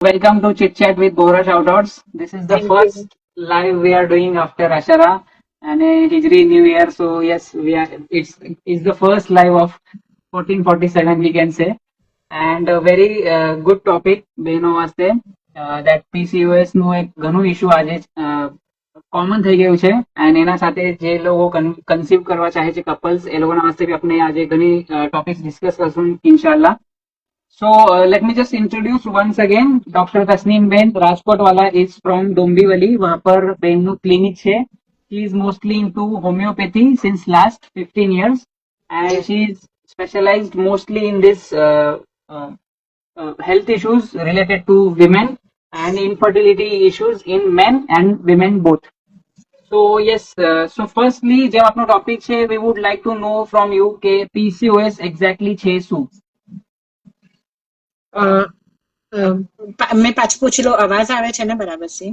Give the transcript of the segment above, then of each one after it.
Welcome to Chit Chat with Bora Shoutouts. This is the Thank first you. live we are doing after Ashara and a Hijri New Year. So yes, we are. It's the first live of 1447 we can say, and a very good topic. બહેનો વાસ્તે that PCOS નું એક ઘણું issue આજે common થઈ ગયું છે and એના સાથે જે લોકો કન્સીવ કરવા ચાહે છે કપલ્સ એ લોકોના વાસ્તે બી આપણે આજે ઘણી ટોપિક્સ ડિસ્કસ કરશું ઇન્શાલ્લાહ. So let me just introduce once again Dr. Tasneem Ben Rajkot wala is from Dombivali. वहाँ पर बेन नु क्लिनिक है. She is mostly into homeopathy since last 15 years and she is specialized mostly in this health issues related to women and infertility issues in men and women both. So yes, so firstly जब अपना topic है we would like to know from you के PCOS exactly છે શું? મેં પાછું પૂછી લો, અવાજ આવે છે ને બરાબર છે?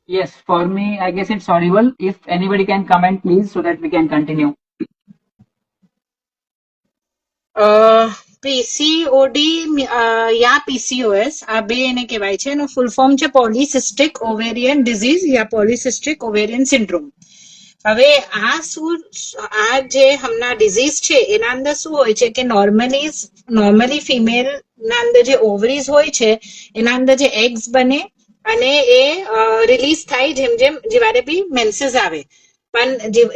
Yes, for me, I guess it's audible. If anybody can comment, please, so that we can continue. PCOD yeah PCOS આ બે એને કહેવાય છે. એનું ફૂલ ફોર્મ છે પોલિસિસ્ટિક ઓવેરિયન ડિઝીઝ યા પોલિસિસ્ટિક ઓવેરિયન સિન્ડ્રોમ. હવે આ જે હમણાં ડિઝીઝ છે એના અંદર શું હોય છે કે નોર્મલી ફિમેલ ના અંદર જે ઓવરીઝ હોય છે એના અંદર જે એગ્સ બને અને એ રિલીઝ થાય જેમ જ્યારે બી મેન્સીસ આવે. પણ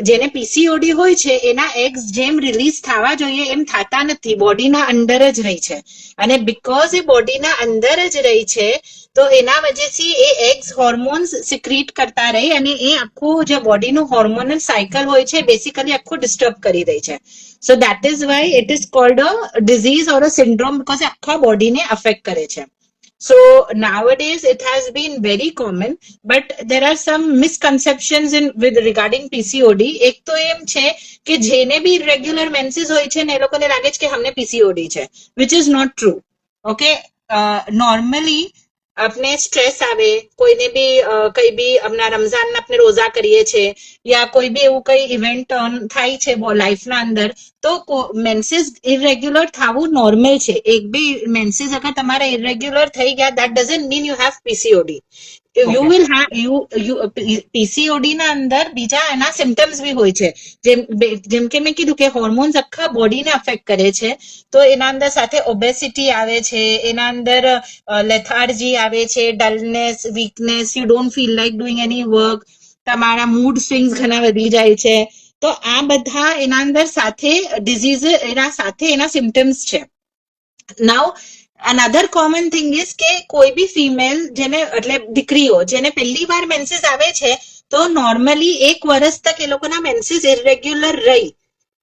જેને પીસીઓડી હોય છે એના એગ્સ જેમ રિલીઝ થવા જોઈએ એમ થતા નથી, બોડીના અંદર જ રહી છે. અને બીકોઝ એ બોડીના અંદર જ રહી છે તો એના વજહથી એ એગ્સ હોર્મોન્સ સિક્રીટ કરતા રહી અને એ આખું જે બોડીનું હોર્મોનલ સાયકલ હોય છે બેસિકલી આખું ડિસ્ટર્બ કરી દે છે. સો that is why it is called a disease or a syndrome, because આખા બોડીને અફેક્ટ કરે છે. So nowadays it has been very common, but there are some misconceptions with regarding PCOD. એક તો એમ છે કે જેને બી રેગ્યુલર મેન્સીસ હોય છે ને એ લોકોને લાગે છે કે અમને PCOD છે, which is not true. Okay, normally આપણે સ્ટ્રેસ આવે, કોઈને બી કઈ બી હમણાં રમઝાન આપણે રોઝા કરીએ છીએ યા કોઈ બી એવું કઈ ઇવેન્ટ થાય છે લાઈફના અંદર તો મેન્સીસ ઇરેગ્યુલર થવું નોર્મલ છે. એક બી મેન્સીસ અગર તમારા ઇરેગ્યુલર થઈ ગયા that doesn't mean you have PCOD. You will have PCOD ના અંદર બીજા એના સિમ્ટમ્સ બી હોય છે. જેમ કે મેં કીધું કે હોર્મોન્સ આખા બોડીને અફેક્ટ કરે છે તો એના અંદર સાથે ઓબેસિટી આવે છે, એના અંદર લેથાર્જી આવે છે, dullness, weakness, you don't feel like doing any work, તમારા મૂડ સ્વિંગ્સ ઘણા વધી જાય છે. તો આ બધા એના અંદર સાથે ડિઝીઝ એના સિમ્ટમ્સ છે. નાઉ another common thing is કે કોઈ બી ફિમેલ જેને એટલે દીકરીઓ જેને પહેલી વાર મેન્સીસ આવે છે તો નોર્મલી 1 વર્ષ તક એ લોકોના મેન્સીસ ઇરેગ્યુલર રહી.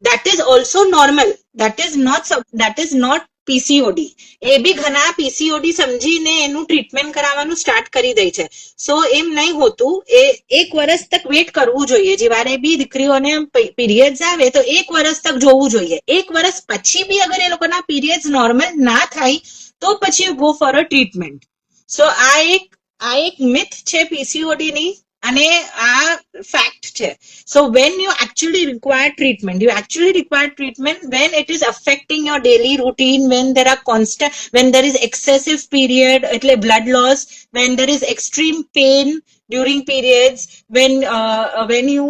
that is also normal. that is not PCOD. એ બી ઘણા PCOD સમજીને એનું ટ્રીટમેન્ટ કરાવવાનું સ્ટાર્ટ કરી દે છે. સો એમ નહીં હોતું, એ 1 વર્ષ તક વેટ કરવું જોઈએ. જ્યારે બી દીકરીઓને પીરિયડ્સ આવે તો 1 વર્ષ તક જોવું જોઈએ. 1 વર્ષ પછી બી અગર એ લોકોના પીરિયડ્સ નોર્મલ ના થાય તો પછી you go for a treatment. So આ એક મિથ છે પીસીઓડી ની અને આ ફેક્ટ છે. So when you actually require treatment when it is affecting your daily routine, when there is excessive period એટલે blood loss, when there is extreme pain during periods, when you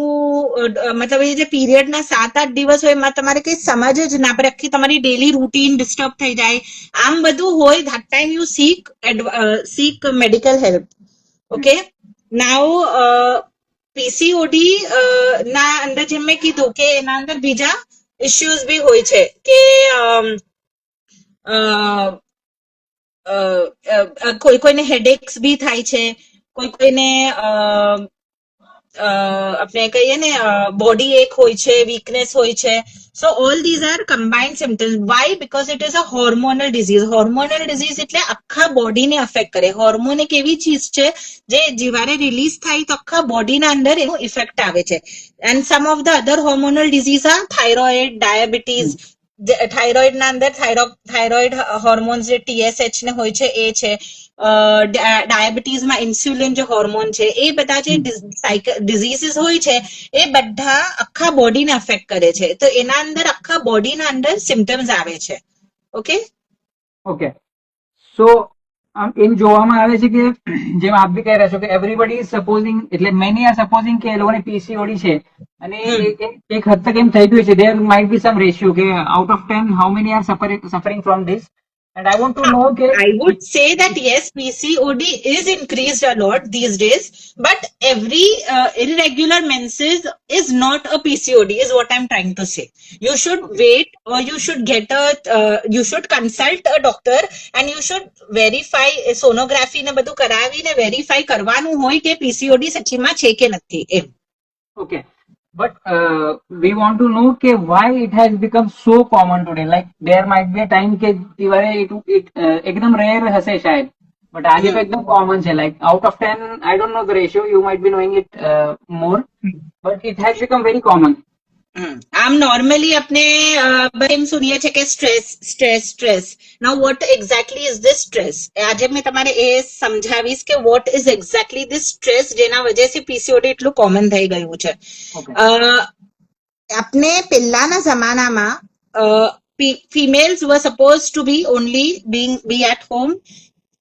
મતલબ એ જે period ના 7-8 દિવસ હોય એમાં તમારે કઈ સમજ જ ના પડે, આખી તમારી ડેલી રૂટીન ડિસ્ટર્બ થઈ જાય, આમ બધું હોય, that time you seek medical help. Okay, now PCOD ના અંદર જેમ મેં કીધું કે એના અંદર બીજા ઇશ્યુઝ બી હોય છે કે કોઈને હેડેક્સ બી થાય છે, કોઈને આપણે કહીએ ને બોડી એક હોય છે, વીકનેસ હોય છે. So all these are combined symptoms. Why? Because it is a hormonal disease. Hormonal disease એટલે આખા બોડીને અફેક્ટ કરે. હોર્મોન એક એવી ચીજ છે જે જ્યારે રિલીઝ થાય તો આખા બોડીના અંદર એનો ઇફેક્ટ આવે છે. And some of the other hormonal disease are thyroid, diabetes. Thyroid ના અંદર થાઇરોઇડ હોર્મોન્સ જે TSH ને હોય છે એ છે, ડાયાબિટીઝમાં ઇન્સ્યુલિન જે હોર્મોન છે, એ બધા જે ડિઝીઝીસ હોય છે એ બધા આખા બોડીને અફેક્ટ કરે છે. તો એના અંદર આખા બોડીના અંદર સિમ્ટમ્સ આવે છે. ઓકે. Okay. So એમ જોવામાં આવે છે કે જેમ આપ બી કહી રહ્યા છો કે એવરીબડી ઇઝ સપોઝિંગ એટલે મેની આર સપોઝિંગ કે એ લોકોને પીસીઓડી છે અને એક હદ તક એમ થઈ ગયું છે there might be some ratio કે out of 10 how many are suffering from this and I want to know કે I would say that yes, PCOD is increased a lot these days, but every irregular menses is not a PCOD, is what I'm trying to say. You should wait, or you should get you should consult a doctor, and you should verify sonography ને બધું કરાવીને verify કરવાનું હોય કે PCOD સચ્ચીમાં છે કે નથી એમ. Okay, but we want to know કે why it has become so common today. Like there might be a time કે તિવારે it એકદમ rare હશે શાયદ, but આજે તો એકદમ common છે. Like out of 10, I don't know the ratio. You might be knowing it more, but it has become very common. આમ normally આપણે એમ સુનીએ છે કે stress. Now vote exactly is this stress? આજે મેં તમારે એ સમજાવીશ કે what is exactly this stress જેના વજહથી પીસીઓડી એટલું કોમન થઈ ગયું છે. આપણે પહેલાના જમાનામાં females were supposed to be only be at home,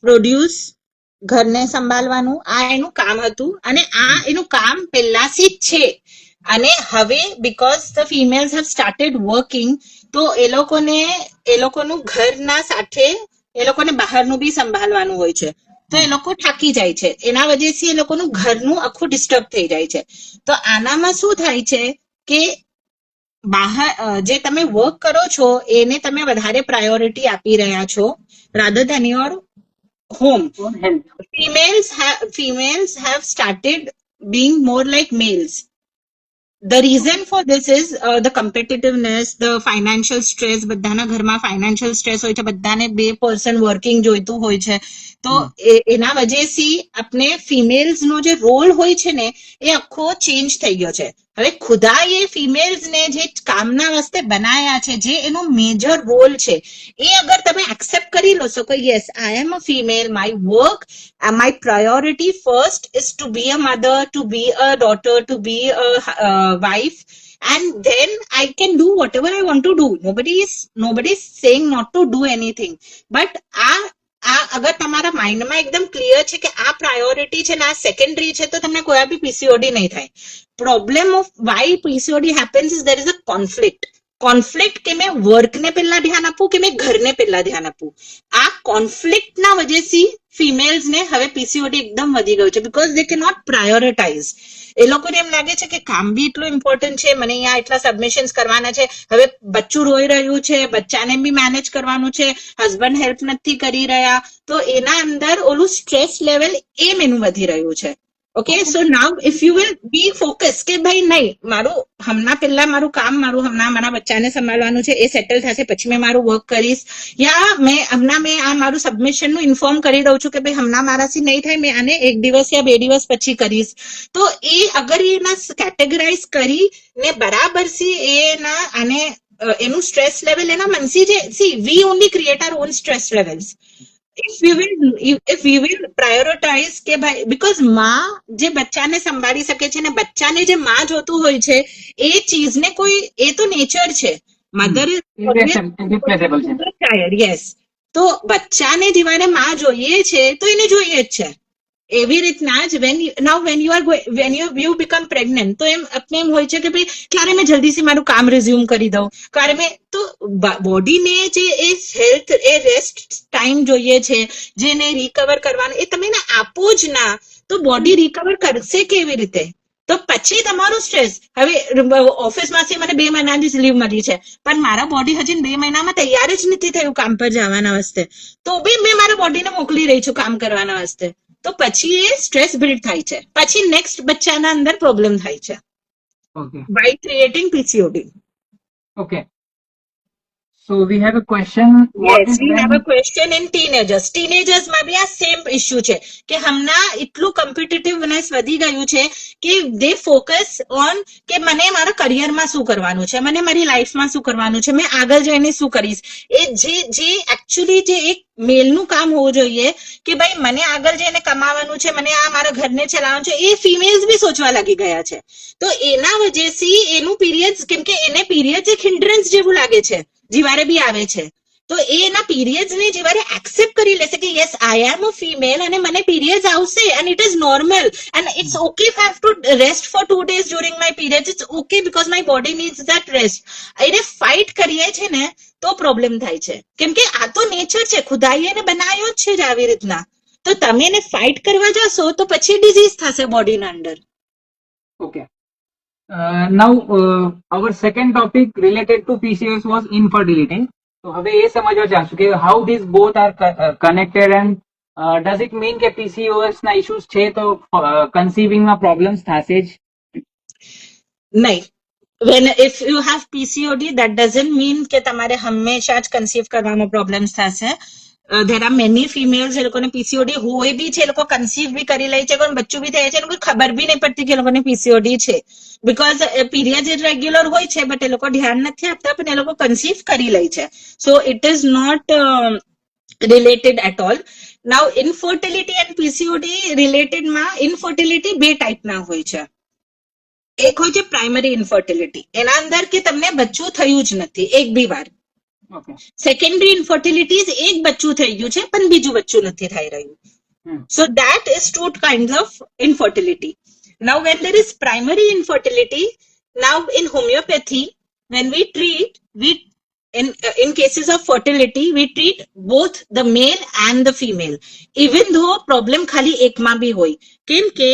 produce, ઘરને સંભાળવાનું, આ એનું કામ હતું અને આ એનું કામ પહેલાથી જ છે. અને હવે because the females have started working, તો એ લોકોનું ઘરના સાથે એ લોકોને બહારનું બી સંભાળવાનું હોય છે, તો એ લોકો થાકી જાય છે. એના વજહથી એ લોકોનું ઘરનું આખું ડિસ્ટર્બ થઈ જાય છે. તો આનામાં શું થાય છે કે બહાર જે તમે વર્ક કરો છો એને તમે વધારે પ્રાયોરિટી આપી રહ્યા છો rather than your home. Females have started being more like males. The reason for this is the competitiveness, the financial stress. બધાના ઘરમાં financial stress હોય છે, બધાને 2 person working જોઈતું હોય છે. તો એના વજહથી આપણે ફિમેલ્સ નો જે રોલ હોય છે ને એ આખો ચેન્જ થઈ ગયો છે. હવે ખુદાએ ફિમેલ્સ ને જે કામના વાસ્તે બનાયા છે, જે એનો મેજર રોલ છે, એ અગર તમે એક્સેપ્ટ કરી લો છો કે yes I am a female, my work, my priority first is to be a mother, to be a daughter, to be a wife, and then I can do whatever I want to do. Nobody is saying not to do anything, but અગર તમારા માઇન્ડમાં એકદમ clear છે કે આ priority છે ને આ secondary છે, તો તમને કોઈ બી પીસીઓડી નહીં થાય. Problem of why PCOD happens is there is a conflict કે મેં વર્કને પહેલા ધ્યાન આપું કે મેં ઘરને પહેલા ધ્યાન આપું. આ કોન્ફ્લિક્ટના વજહથી ફિમેલ્સને હવે પીસીઓડી એકદમ વધી ગયું છે, બીકોઝ દે કે નોટ પ્રાયોરિટાઇઝ. એ લોકોને એમ લાગે છે કે કામ બી એટલું ઇમ્પોર્ટન્ટ છે, મને અહીંયા એટલા સબમિશન્સ કરવાના છે, હવે બચ્ચું રોઈ રહ્યું છે, બચ્ચાને બી મેનેજ કરવાનું છે, હસબન્ડ હેલ્પ નથી કરી રહ્યા, તો એના અંદર ઓલું સ્ટ્રેસ લેવલ એમ એનું વધી રહ્યું છે. Okay, so now if you will be focused કે ભાઈ નહીં, મારું હમણાં પહેલા મારું કામ, હમણાં મારા બચ્ચાને સંભાળવાનું છે, એ સેટલ થશે પછી મેં મારું વર્ક કરીશ, યા હમણાં મેં આ મારું સબમિશનનું ઇન્ફોર્મ કરી દઉં છું કે ભાઈ હમણાં મારાથી નહીં થાય, મેં આને 1 દિવસ યા 2 દિવસ પછી કરીશ. તો એ અગર એના કેટેગરાઇઝ કરીને બરાબરથી એના આને એનું સ્ટ્રેસ લેવલ એના મનસી જે see we only create our own stress levels. if we will prioritize કે ભાઈ, because માં જે બચ્ચાને સંભાળી શકે છે ને બચ્ચાને જે માં જોતું હોય છે એ ચીજને કોઈ, એ તો નેચર છે. મધર યસ, તો બચ્ચાને જેવાને માં જોઈએ છે તો એને જોઈએ જ છે. એવી રીતના જ when you become pregnant, તો એમ આપણે એમ હોય છે કે ભાઈ ક્યારે મેં જલ્દીથી મારું કામ રિઝ્યુમ કરી દઉં, ક્યારે મેં, તો બોડીને જે એ હેલ્થ, એ રેસ્ટ ટાઈમ જોઈએ છે, જેને રિકવર કરવાનું, એ તમે આપો જ ના તો બોડી રિકવર કરશે કેવી રીતે? તો પછી તમારું સ્ટ્રેસ. હવે ઓફિસમાંથી મને 2 મહિનાની લીવ મળી છે, પણ મારા બોડી હજી 2 મહિનામાં તૈયાર જ નથી થયું કામ પર જવાના વાસ્તે, તો બી મેં મારા બોડીને મોકલી રહી છું કામ કરવાના વાસ્તે. તો પછી એ સ્ટ્રેસ બિલ્ડ થાય છે, પછી નેક્સ્ટ બચ્ચાના અંદર પ્રોબ્લેમ થાય છે. By creating PCOD. Okay, so we have a question. Yes, we have a question in teenagers. Teenagers માં બી આ સેમ ઇશ્યુ છે કે હમણાં એટલું કોમ્પિટિટિવનેસ વધી ગયું છે કે દે ફોકસ ઓન કે મને મારા કરિયરમાં શું કરવાનું છે, મને મારી લાઈફમાં શું કરવાનું છે, મેં આગળ જઈને શું કરીશ. એ જે એકચ્યુઅલી જે એક મેલનું કામ હોવું જોઈએ કે ભાઈ મને આગળ જઈને કમાવાનું છે, મને આ મારા ઘરને ચલાવવાનું છે, એ ફિમેલ્સ બી સોચવા લાગી ગયા છે. તો એના વજહથી એનું પીરિયડ્સ, કેમ કે એને પીરિયડ્સ એક હિન્ડ્રન્સ જેવું લાગે છે, જીવારે બી આવે છે. તો એ એના પીરિયડ્સ ને જ્યારે એક્સેપ્ટ કરી લેશે કે yes I am a female અને મને પીરિયડ્સ આવશે and it is normal and it's okay if I have to rest for 2 days during my periods it's okay because my body needs that rest એને fight કરીએ છે ને તો problem થાય છે કેમ કે આ તો નેચર છે ખુદાઈએ એને બનાવ્યો જ છે જ આવી રીતના તો તમે એને ફાઇટ કરવા જશો તો પછી ડિઝીઝ થશે બોડીના અંદર Okay. Now, our second topic related to PCOS was infertility. So, હવે એ સમજવા ચાહશું કે how these both are connected and does it mean કે PCOS ના issues છે તો conceiving માં problems થશે જ? નહીં if you have PCOD that doesn't mean કે તમારે હંમેશા જ કન્સીવ કરવામાં પ્રોબ્લેમ્સ થશે there are many females એ લોકોને PCOD હોય બી છે એ લોકો કન્સીવ બી કરી લે છે પણ બચ્ચું બી થાય છે એ લોકોને ખબર બી નહીં પડતી કે એ લોકોને PCOD છે બીકોઝ પીરિયડ ઇરેગ્યુલર હોય છે બટ એ લોકો ધ્યાન નથી આપતા પણ એ લોકો કન્સીવ કરી લે છે so it is not related at all now infertility and PCOD રિલેટેડમાં ઇનફર્ટિલિટી બે ટાઈપના હોય છે એક હોય છે પ્રાઇમરી ઇન્ફર્ટિલિટી એના અંદર કે તમને બચ્ચું થયું જ નથી એક બી વાર Okay. સેકન્ડરી ઇન્ફર્ટિલિટીઝ એક બચ્ચું થઈ ગયું છે પણ બીજું બચ્ચું નથી થઈ રહ્યું so that is two kinds of infertility now when there is primary infertility now in homeopathy when we treat we in cases of fertility we treat both the male and the female even though problem ખાલી એકમાં બી હોય કેમ કે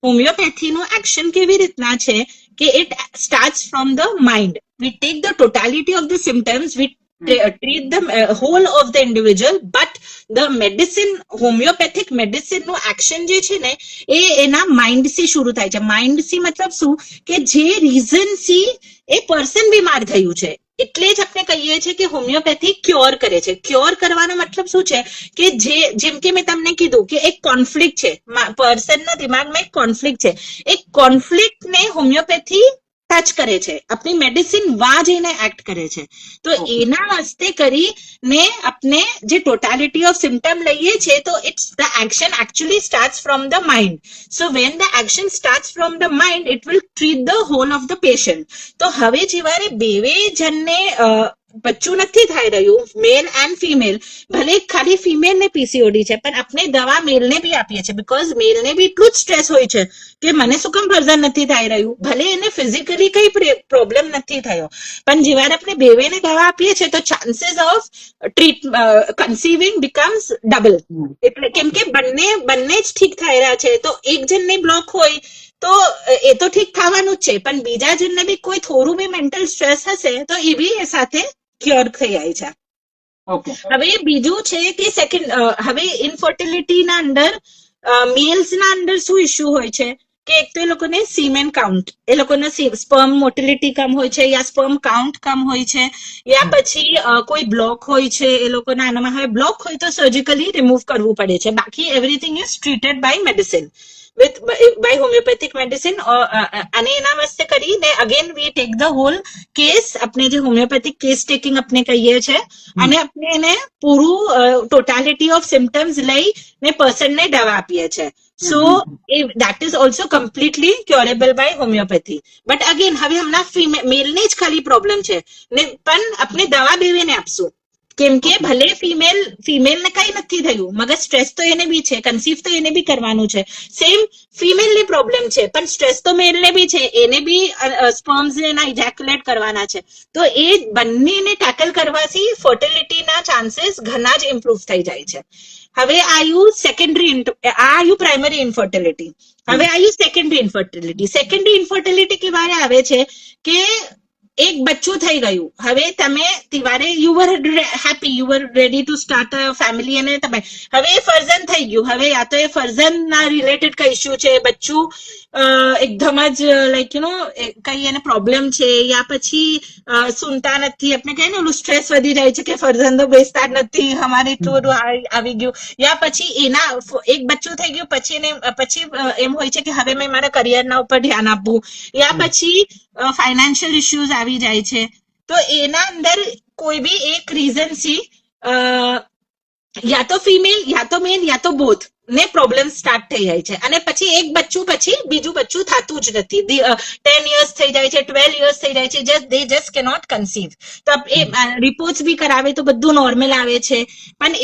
homeopathy નું action કેવી રીતના છે કે it starts from the mind we take the totality of the symptoms we treat the whole of the individual but the medicine homeopathic medicine નું એક્શન જે છે ને એ એના માઇન્ડ થી શરૂ થાય છે માઇન્ડ થી મતલબ શું કે જે રીઝન થી એ પર્સન બીમાર થયું છે એટલે જ આપણે કહીએ છીએ કે હોમિયોપેથી ક્યોર કરે છે ક્યોર કરવાનો મતલબ શું છે કે જેમ કે મેં તમને કીધું કે એક કોન્ફ્લિક્ટ છે પર્સનના દિમાગમાં એક કોન્ફ્લિક્ટ છે એક કોન્ફ્લિક્ટ ને હોમિયોપેથી ટચ કરે છે આપણી મેડિસિન વા જઈને એક્ટ કરે છે તો એના વાસ્તે કરીને આપણે જે ટોટાલિટી ઓફ સિમ્ટમ લઈએ છીએ તો it's the action actually starts from the mind so when the action starts from the mind it will treat the whole of the patient તો હવે જેવારે બેવે જણને બચ્ચું નથી થઈ રહ્યું મેલ એન્ડ ફિમેલ ભલે ખાલી ફિમેલ ને પીસીઓડી છે પણ આપણે દવા મેલને બી આપીએ છીએ બીકોઝ મેલને બી એટલું જ સ્ટ્રેસ હોય છે કે મને શું કામ વર્ઝન નથી થઈ રહ્યું ભલે એને ફિઝિકલી કઈ પ્રોબ્લેમ નથી થયો પણ જેવારે આપણે બેવેને દવા આપીએ છીએ તો ચાન્સીસ ઓફ કન્સીવિંગ બીકમ્સ ડબલ એટલે કેમ કે બંને જ ઠીક થઈ રહ્યા છે તો એક જણને બ્લોક હોય તો એ તો ઠીક થવાનું જ છે પણ બીજા જણને બી કોઈ થોડું બી મેન્ટલ સ્ટ્રેસ હશે તો એ બી એ સાથે ક્યોર થઈ જાય છે હવે બીજું છે કે સેકન્ડ હવે ઇનફર્ટિલિટીના અંદર મેલ્સના અંદર શું ઇશ્યુ હોય છે કે એક તો એ લોકોને સીમેન કાઉન્ટ એ લોકોને સ્પર્મ મોટિલિટી કમ હોય છે યા સ્પર્મ કાઉન્ટ કમ હોય છે યા પછી કોઈ બ્લોક હોય છે એ લોકોના આનામાં હવે બ્લોક હોય તો સર્જિકલી રિમૂવ કરવું પડે છે બાકી everything is treated by medicine by homeopathic medicine અને એના વાસ્તે કરીને again we take the whole case આપણે જે હોમિયોપેથિક કેસ ટેકિંગ આપણે કહીએ છીએ અને આપણે એને પૂરું ટોટાલિટી ઓફ સિમ્ટમ્સ લઈને પર્સનને દવા આપીએ છીએ સો that is also completely curable by homeopathy but again હવે હમણાં મેલને જ ખાલી પ્રોબ્લેમ છે ને પણ આપણે દવા બેવીને આપશું કેમ કે ભલે ફિમેલને કઈ નથી થયું મગર સ્ટ્રેસ તો એને બી છે કન્સીવ તો એને બી કરવાનું છે સેમ ફિમેલની પ્રોબ્લેમ છે પણ સ્ટ્રેસ તો મેલને બી છે એને બી સ્પર્મ્સ એના ઇજેક્યુલેટ કરવાના છે તો એ બંનેને ટેકલ કરવાથી ફર્ટિલિટીના ચાન્સીસ ઘણા જ ઇમ્પ્રુવ થઈ જાય છે હવે આયુ પ્રાઇમરી ઇન્ફર્ટિલિટી હવે આયુ સેકન્ડરી ઇન્ફર્ટિલિટી કેવારે આવે છે કે એક બચ્ચું થઈ ગયું હવે તમે તિવારે you were happy you were ready to start a family અને તમે હવે એ ફર્ઝન થઈ ગયું હવે યા તો એ ફર્ઝનના રિલેટેડ કઈ ઇશ્યુ છે બચ્ચું એકદમ જ લાઈક યુ નો કઈ એને પ્રોબ્લેમ છે યા પછી સુનતા નથી આપણે કહીએ ને ઓલું સ્ટ્રેસ વધી જાય છે કે ફર્ઝન તો બેસતા જ નથી અમારે એટલું બધું આવી ગયું યા પછી એના એક બચ્ચું થઈ ગયું પછી એમ હોય છે કે હવે મેં મારા કરિયરના ઉપર ધ્યાન આપવું યા પછી ફાઇનાન્શિયલ ઇશ્યુઝ આવી જાય છે તો એના અંદર કોઈ બી એક રીઝન થી યા તો ફિમેલ યા તો મેલ યા તો બોથ ને પ્રોબ્લેમ સ્ટાર્ટ થઈ જાય છે અને પછી એક બચ્ચું પછી બીજું બચ્ચું થતું જ નથી 10 years થઈ જાય છે 12 years થઈ જાય છે દે જસ્ટ કેનોટ કન્સીવ તો એ રિપોર્ટ્સ બી કરાવે તો બધું નોર્મલ આવે છે પણ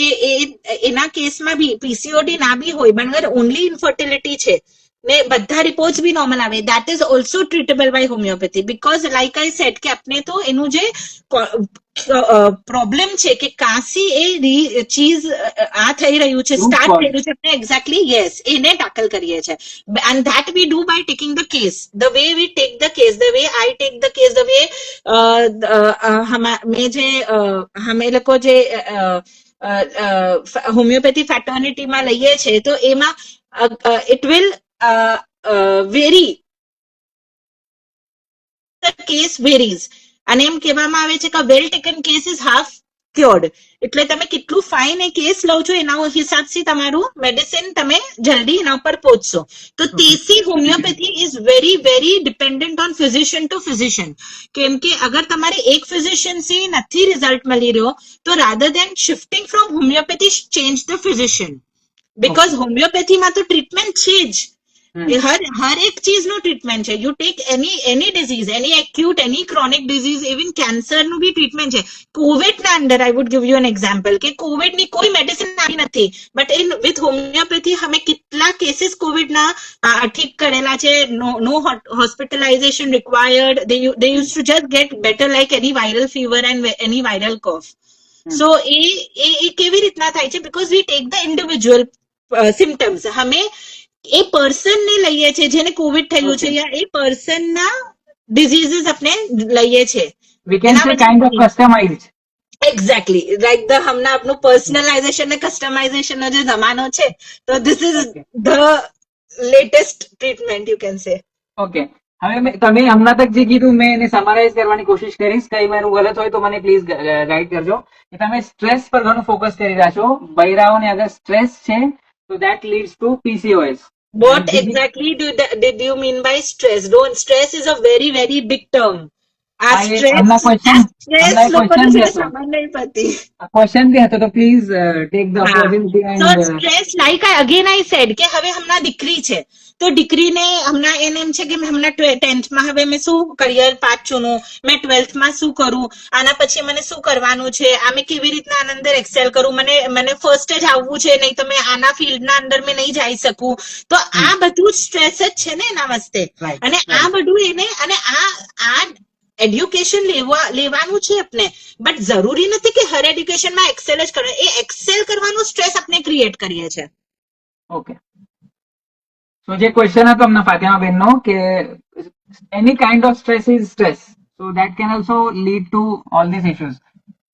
એના કેસમાં બી પીસીઓડી ના બી હોય પણ અગર ઓનલી ઇન્ફર્ટિલિટી છે ને બધા રિપોર્ટ્સ બી નોર્મલ આવે that is also treatable by homeopathy because like I said કે આપણે તો એનું જે પ્રોબ્લેમ છે કે કાંસી એ ચીઝ આ થઈ રહ્યું છે સ્ટાર્ટ થઈ રહ્યું છે આપણે એક્ઝેક્ટલી યસ એને ટાકલ કરીએ છીએ and that we do by taking the case the way we take the case the way I take the case the way મેં જે અમે લોકો જે હોમિયોપેથી ફેટર્નિટીમાં લઈએ છીએ તો એમાં it will very the case varies અને એમ કહેવામાં આવે છે કે વેલ ટેકન કેસ ઇઝ હાફ ક્યોર્ડ એટલે તમે કેટલું ફાઇન એ કેસ લો છો એના હિસાબથી તમારું મેડિસિન તમે જલ્દી એના ઉપર પહોંચશો તો તેથી homeopathy is very very dependent on physician to physician કેમ કે અગર તમારે એક ફિઝિશિયનથી નથી રિઝલ્ટ મળી રહ્યો તો rather than shifting from homeopathy change the physician because હોમિયોપેથીમાં તો ટ્રીટમેન્ટ છે જ हर एक चीज નું ટ્રીટમેન્ટ છે you take any disease any acute any chronic disease even cancer નું બી ટ્રીટમેન્ટ છે કોવિડ ના અંદર I would give U an example કે કોવિડ ની કોઈ મેડિસિન આવી નથી બટ ઇન વિથ હોમિયોપેથી અમે કેટલા કેસીસ કોવિડ ના ઠીક કરેલા છે નો hospitalization required they use to just get better like any viral fever and any viral cough so એ કેવી રીતના થાય છે because we take the individual symptoms અમે એ પર્સન ને લઈએ છે જેને કોવિડ થયું છે યા એ પર્સન ના ડિઝીઝીસ આપણે લઈએ છે we can say kind of customized exactly like the હમણાં આપણું પર્સનલાઇઝેશન ને કસ્ટમાઇઝેશન નો જે જમાનો છે તો this is the latest treatment you can say okay હવે તમે હમણાં તક જે કીધું મેં એને સમરાઇઝ કરવાની કોશિશ કરીશ કઈ મારું ગલત હોય તો મને પ્લીઝ ગાઈડ કરજો કે તમે સ્ટ્રેસ પર ઘણું ફોકસ કરી રહ્યા છો બૈરાઓને અગર સ્ટ્રેસ છે તો that leads to PCOS. What exactly did you mean by stress? Don't, stress is a very, very big term. Question भी હતો તો please take the opportunity so stress like again I said કે હવે હમણાં દીકરી છે તો દીકરીને હમણાં એને એમ છે કે હમણાં 10th માં હવે મેં શું કરિયર પાથ ચૂનું મેં 12th માં શું કરું આના પછી મને શું કરવાનું છે આ મેં કેવી રીતના આના અંદર એક્સેલ કરું મને ફર્સ્ટ જ આવવું છે નહીં તો મેં આના ફિલ્ડના અંદર મેં નહીં જઈ શકું તો આ બધું સ્ટ્રેસ જ છે ને એના વાસ્તે અને આ બધું એને અને આ એડ્યુકેશન લેવાનું છે આપણે બટ જરૂરી નથી કે હર એડ્યુકેશનમાં એક્સેલ જ કરે એ એક્સેલ કરવાનું સ્ટ્રેસ આપણે ક્રિએટ કરીએ છીએ ઓકે સો જે ક્વેશ્ચન હતો અમને ફાતિમા બેનનો કે એની kind of stress is stress so that can also lead to all this issues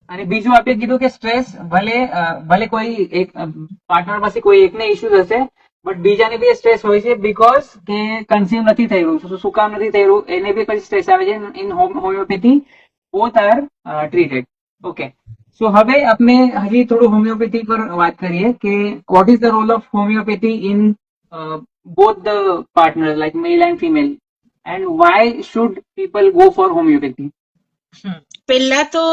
અને બીજું આપણે કીધું કે સ્ટ્રેસ ભલે કોઈ એક પાર્ટનર પાસે કોઈ એકને ઇશ્યુઝ હશે બટ બીજાને બી સ્ટ્રેસ હોય છે બીકોઝ કે કન્ઝ્યુમ નથી થઈ રહ્યું તો શું કામ નથી થઈ રહ્યું એને બી પછી સ્ટ્રેસ આવે છે in homeopathy both are treated okay so હવે આપણે હજી થોડું હોમિયોપેથી પર વાત કરીએ કે what is the role of homeopathy in both the partners like male and female and why should people go for homeopathy પહેલા તો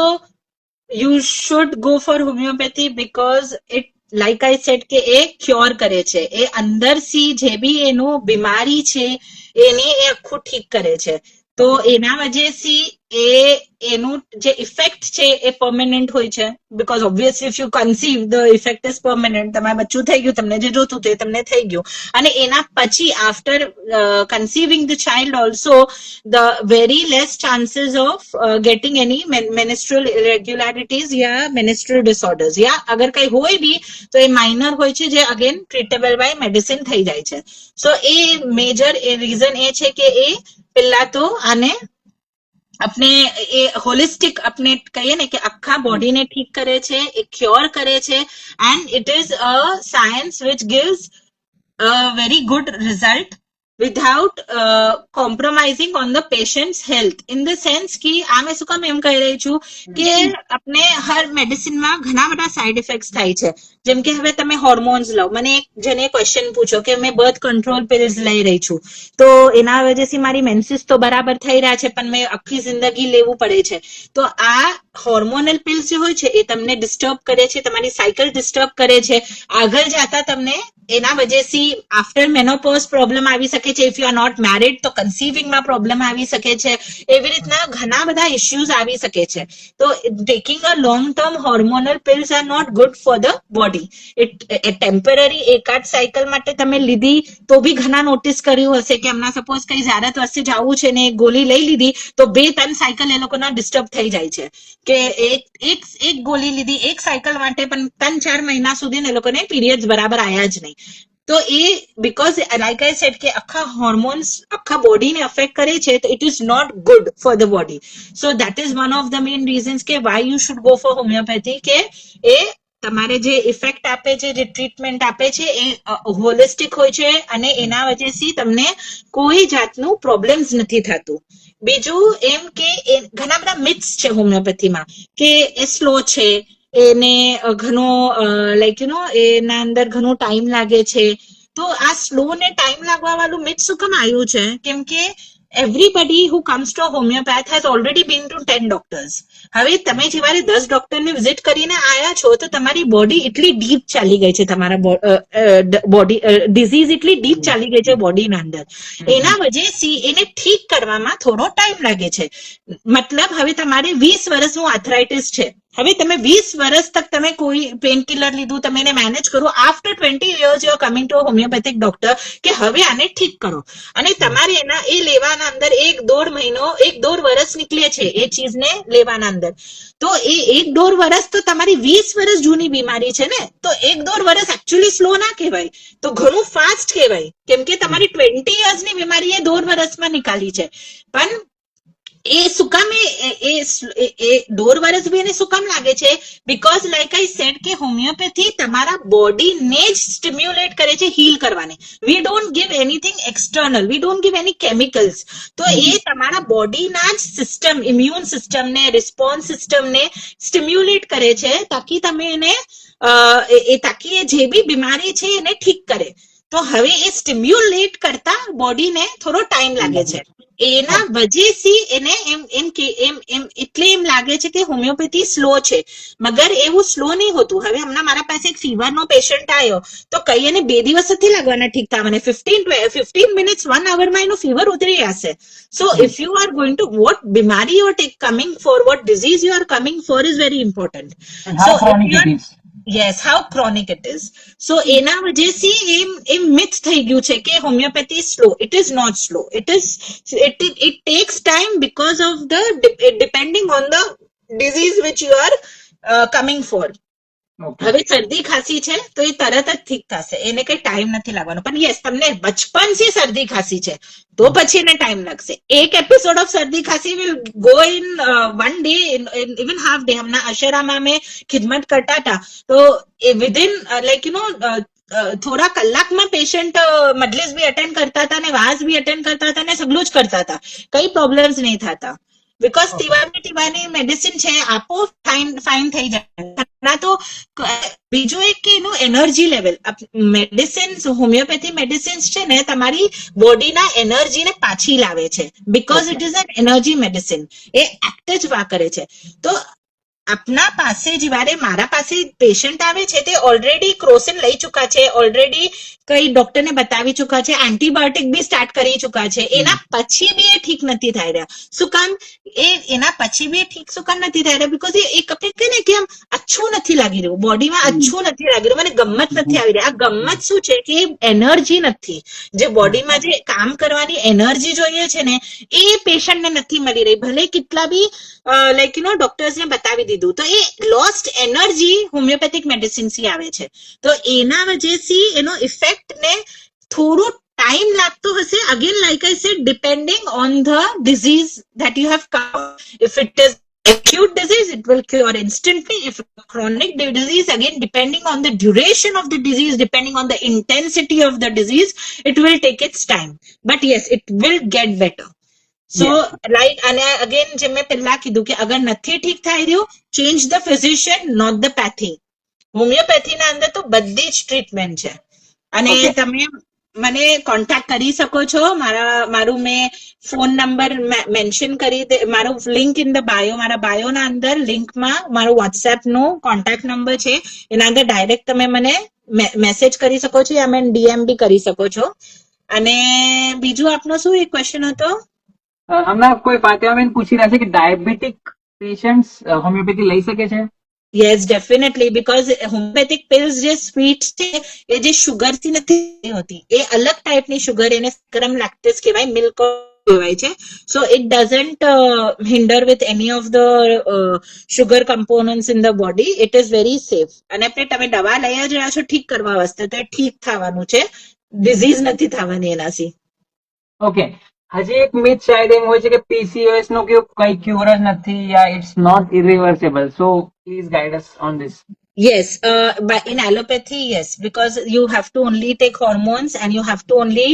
you should go for homeopathy because it like I said કે એ cure કરે છે એ અંદરથી જે બી એનું બીમારી છે એને એ આખું ઠીક કરે છે તો એના વજહથી એનું જે ઇફેક્ટ છે એ પરમેનન્ટ હોય છે because obviously if you conceive the effect is permanent તમારે બચ્ચું થઈ ગયું તમને જે જોતું હતું એ તમને થઈ ગયું અને એના પછી after conceiving the child also the very less chances of getting any menstrual irregularities યા મેનિસ્ટ્રલ ડિસઓર્ડર્સ યા અગર કઈ હોય બી તો એ માઇનર હોય છે જે અગેન ટ્રીટેબલ બાય મેડિસિન થઈ જાય છે સો એ મેજર રીઝન એ છે કે એ પહેલા તો આને अपने ये होलिस्टिक अपने कहिए ना कि अक्खा बॉडी ने ठीक करे छे ए क्योर करे छे and it is a science which gives a very good result without compromising on the patients health in the sense कि आ मैं શું કામ એમ કહી રહી છું કે આપણે હર મેડિસિનમાં ઘણા બધા સાઇડ ઇફેક્ટ્સ થાય છે જેમ કે હવે તમે હોર્મોન્સ લો મને એક જણે ક્વેશ્ચન પૂછો કે મેં બર્થ કંટ્રોલ પિલ્સ લઈ રહી છું તો એના વજહથી મારી મેન્સિસ તો બરાબર થઈ રહ્યા છે પણ મેં આખી જિંદગી લેવું પડે છે તો આ હોર્મોનલ પિલ્સ જે હોય છે એ તમને ડિસ્ટર્બ કરે છે તમારી સાયકલ ડિસ્ટર્બ કરે છે આગળ જતા તમને એના વજહથી આફ્ટર મેનોપોઝ પ્રોબ્લેમ આવી શકે છે. If you are not married તો કન્સીવિંગમાં પ્રોબ્લેમ આવી શકે છે. એવી રીતના ઘણા બધા ઇશ્યુઝ આવી શકે છે. તો taking a long term hormonal pills are not good for the body. Temporary એકાદ સાયકલ માટે તમે લીધી તો બી ઘણા નોટિસ કર્યું હશે કે હમણાં સપોઝ કઈ જાહેરાત વસ્તુ જવું છે ને ગોળી લઈ લીધી તો 2-3 સાયકલ એ લોકોના ડિસ્ટર્બ થઈ જાય છે કે એક ગોળી લીધી એક સાયકલ માટે પણ 3-4 મહિના સુધી એ લોકોને પીરિયડ્સ બરાબર આયા જ નહીં. તો એ બીકોઝ લાઈક આઈ સેડ કે આખા હોર્મોન્સ આખા બોડીને અફેક્ટ કરે છે તો it is not good for the body. So that is one of the main reasons કે why you should go for homeopathy, કે એ તમારે જે ઇફેક્ટ આપે છે, જે ટ્રીટમેન્ટ આપે છે એ હોલિસ્ટિક હોય છે અને એના વજહથી તમને કોઈ જાતનું પ્રોબ્લેમ્સ નથી થતું. બીજું એમ કે ઘણા બધા મિથ્સ છે હોમિયોપેથીમાં કે એ સ્લો છે, એને ઘણો લાઈક યુ નો એના અંદર ઘણો ટાઈમ લાગે છે. તો આ સ્લો ને ટાઈમ લાગવા વાળું મિથ શું કામ આવ્યું છે? કેમ કે everybody who comes to a homeopath has already been to 10 doctors. હવે તમે જયારે 10 ડોક્ટરને વિઝિટ કરીને આયા છો તો તમારી બોડી એટલી ડીપ ચાલી ગઈ છે, તમારા બોડી ડિઝીઝ એટલી ડીપ ચાલી ગઈ છે બોડીના અંદર, એના વજહથી એને ઠીક કરવામાં થોડો ટાઈમ લાગે છે. મતલબ હવે તમારે 20 વર્ષનું આર્થરાઇટિસ છે, હવે તમે 20 વર્ષ તક તમે કોઈ પેન કિલર લીધું, તમે એને મેનેજ કરો, after 20 years you are coming to homeopathic doctor કે હવે આને ઠીક કરો, અને તમારે એના એ લેવાના અંદર 1-1.5 મહિનો 1-1.5 વર્ષ નીકળે છે એ ચીજને લેવાના અંદર. તો એ 1-1.5 વર્ષ તો તમારી 20 વર્ષ જૂની બીમારી છે ને, તો 1-1.5 વર્ષ એકચ્યુઅલી સ્લો ના કહેવાય, તો ઘણું ફાસ્ટ કહેવાય, કેમ કે તમારી 20 yearsની બીમારી એ 1.5 વર્ષમાં નીકાળી છે. પણ એ શું કામ એ 1.5 વર્ષ બી એને શું કામ લાગે છે? બીકોઝ લાઈક આઈ સેડ કે હોમિયોપેથી તમારા બોડીને જ સ્ટિમ્યુલેટ કરે છે હીલ કરવાને. We don't give anything external, we don't give any chemicals. તો એ તમારા બોડીના જ સિસ્ટમ, ઇમ્યુન સિસ્ટમને, રિસ્પોન્સ સિસ્ટમને સ્ટિમ્યુલેટ કરે છે તાકી તમે એને તાકી એ જે બી બીમારી છે એને ઠીક કરે. તો હવે એ સ્ટિમ્યુલેટ કરતા બોડીને થોડો ટાઈમ લાગે છે. એના વજહથી એને એટલે એમ લાગે છે કે હોમિયોપેથી સ્લો છે, મગર એવું સ્લો નહીં હોતું. હવે હમણાં મારા પાસે એક ફીવરનો પેશન્ટ આવ્યો તો કઈ એને 2 દિવસ નથી લાગવાના ઠીક થવાને, 15 મિનિટ્સ 1 અવરમાં એનો ફીવર ઉતરી જશે. So if you are going to what બીમારી you are coming for, what disease you are coming for is very important. So yes, how chronic it is. So એના વજહથી એમ મિથ થઈ ગયું છે કે homeopathy slow. It is not slow. It takes time because of the depending on the disease which you are coming for. હવે શરદી ખાંસી છે તો એ તરત જ ઠીક થશે, એને કઈ ટાઈમ નથી લાગવાનો. પણ યસ, તમને બચપનથી શરદી ખાંસી છે તો પછી એને ટાઈમ લાગશે. એક એપિસોડ ઓફ શરદી ખાંસી will go in 1 day, even half day. હમણાં અશરામાં અમે ખિદમત કરતા હતા તો વિધિન લાઈક યુ નો થોડા કલાકમાં પેશન્ટ મજલિસ બી અટેન્ડ કરતા હતા ને વાસ બી અટેન્ડ કરતા હતા ને સગલું જ કરતા હતા, કઈ પ્રોબ્લેમ્સ નહીં થતા. બીકોઝ ટીવાની મેડિસિન છે, આપો ફાઇન થઈ જાય. તો બીજું એક કે એનું energy level, medicines, homeopathy medicines છે ને તમારી બોડીના એનર્જીને પાછી લાવે છે, because it is an energy medicine. A act જ વા કરે છે. તો આપના પાસે જયારે મારા પાસે પેશન્ટ આવે છે તે ઓલરેડી ક્રોસિન લઈ ચુકા છે, ઓલરેડી કઈ ડોક્ટરને બતાવી ચુકા છે, એન્ટીબાયોટિક બી સ્ટાર્ટ કરી ચુકા છે, એના પછી બી એ ઠીક નથી થઈ રહ્યા. શું કામ એના પછી બી ઠીક શું કામ નથી થઈ રહ્યા? બીકોઝ એક આપણે કહે ને કે આમ અચ્છું નથી લાગી રહ્યું, બોડીમાં અચ્છું નથી લાગી રહ્યું, મને ગમત નથી આવી રહી. આ ગમત શું છે કે એનર્જી નથી, જે બોડીમાં જે કામ કરવાની એનર્જી જોઈએ છે ને એ પેશન્ટને નથી મળી રહી. ભલે કેટલા બી લાઈક યુ નો ડોક્ટર્સને બતાવી દીધું તો એ લોસ્ટ એનર્જી હોમિયોપેથિક મેડિસિન થી આવે છે. તો એના વજહથી એનો ઇફેક્ટ ને થોડો ટાઈમ લાગતો હશે. Again like I said, depending on the disease that you have come. If it is acute disease, it will cure instantly. If chronic disease, again depending on the duration of the disease, depending on the intensity of the disease, it will take its time. But yes, it will get better. So like, અને again જે મેં પહેલા કીધું કે અગર નથી ઠીક થઈ રહ્યું, change the physician, not the pathy. હોમિયોપેથીના અંદર તો બધી જ ટ્રીટમેન્ટ છે. અને તમે મને કોન્ટેક્ટ કરી શકો છો. મારું મેં ફોન નંબર મેન્શન કરી દે, મારું લિંક ઇન ધ બાયો, મારા બાયોના અંદર લિંકમાં મારું વોટ્સએપ નો કોન્ટેક્ટ નંબર છે, એના અંદર ડાયરેક્ટ તમે મને મેસેજ કરી શકો છો યા મને ડીએમ બી કરી શકો છો. અને બીજું આપનો શું એક ક્વેશ્ચન હતો? હમણાં કોઈ ફાતિમાબેન પૂછી રહ્યા છે કે ડાયાબિટીક પેશન્ટ્સ હોમિયોપેથી લઈ શકે છે? Yes definitely, because homeopathic pills જે સ્વીટ છે એ જે શુગર થી નથી હોતી, એ અલગ ટાઈપની શુગર, એને સ્ક્રમ લેક્ટેસ કહેવાય, મિલ્ક કહેવાય છે. So it doesn't hinder with any of the sugar components in the body. It is very safe. અને તમે દવા લઈ જ રહ્યા છો ઠીક કરવા વાસ્તે, તો એ ઠીક થવાનું છે, ડિઝીઝ નથી થવાની એનાથી. ઓકે, હજી એક મિથ શાયદ એમ હોય છે કે પીસીઓએસ નો કઈ ક્યોર જ નથી યા it's not irreversible. So please guide us on this. Yes, but in allopathy, yes, because you have to only take hormones and you have to only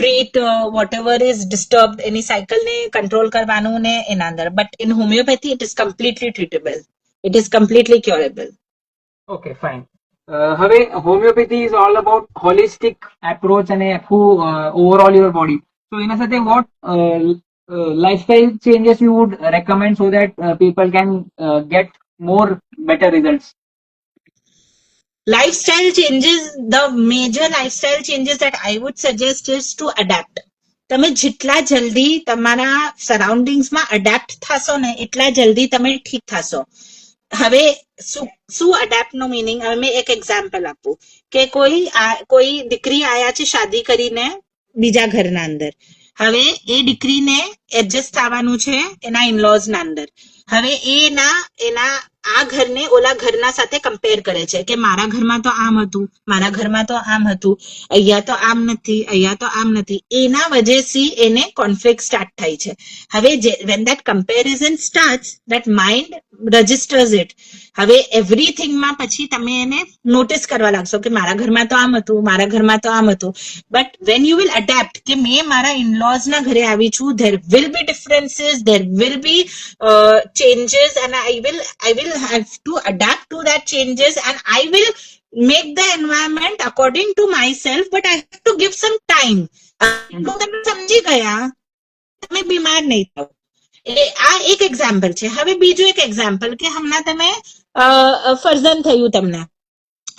treat whatever is disturbed, any cycle ne control karvanu ne in અંદર. But in homeopathy, it is completely treatable. It is completely curable. Okay fine. હવે homeopathy is all about holistic approach અને આખું overall your body. તો એના સાથે what lifestyle changes you would recommend so that people can get more better results? Lifestyle changes, the major lifestyle changes that I would suggest is to adapt. તમે જેટલા જલ્દી તમારા સરાઉન્ડિંગ્સમાં adept થશો ને એટલા જલ્દી તમે ઠીક થશો. હવે શું અડેપ્ટ નો મિનિંગ, હવે મેં એક એક્ઝામ્પલ આપું કે કોઈ દીકરી આયા છે શાદી કરીને બીજા ઘરના અંદર. હવે એ દીકરીને એડજસ્ટ થવાનું છે એના ઇનલોઝ ના અંદર. હવે એના આ ઘરને ઓલા ઘરના સાથે કમ્પેર કરે છે કે મારા ઘરમાં તો આમ હતું, મારા ઘરમાં તો આમ હતું, અહીંયા તો આમ નથી, અહીંયા તો આમ નથી. એના વજહથી એને કોન્ફ્લિક્ટ સ્ટાર્ટ થાય છે. હવે when that comparison starts, that mind registers it. હવે એવરીથિંગમાં પછી તમે એને નોટિસ કરવા લાગશો કે મારા ઘરમાં તો આમ હતું, મારા ઘરમાં તો આમ હતું. But when you will adapt કે મેં મારા ઇનલોઝ ના ઘરે આવી છું, there will be differences, there will be changes, and I will have to adapt to that changes, and I will make the environment according to myself, but I have to give some time. તો તમે સમજી ગયા, તમે બીમાર નહીં થાવ. આ એક એક્ઝામ્પલ છે. હવે બીજું એક એક્ઝામ્પલ કે હમણાં તમે ફરજન થયું તમને,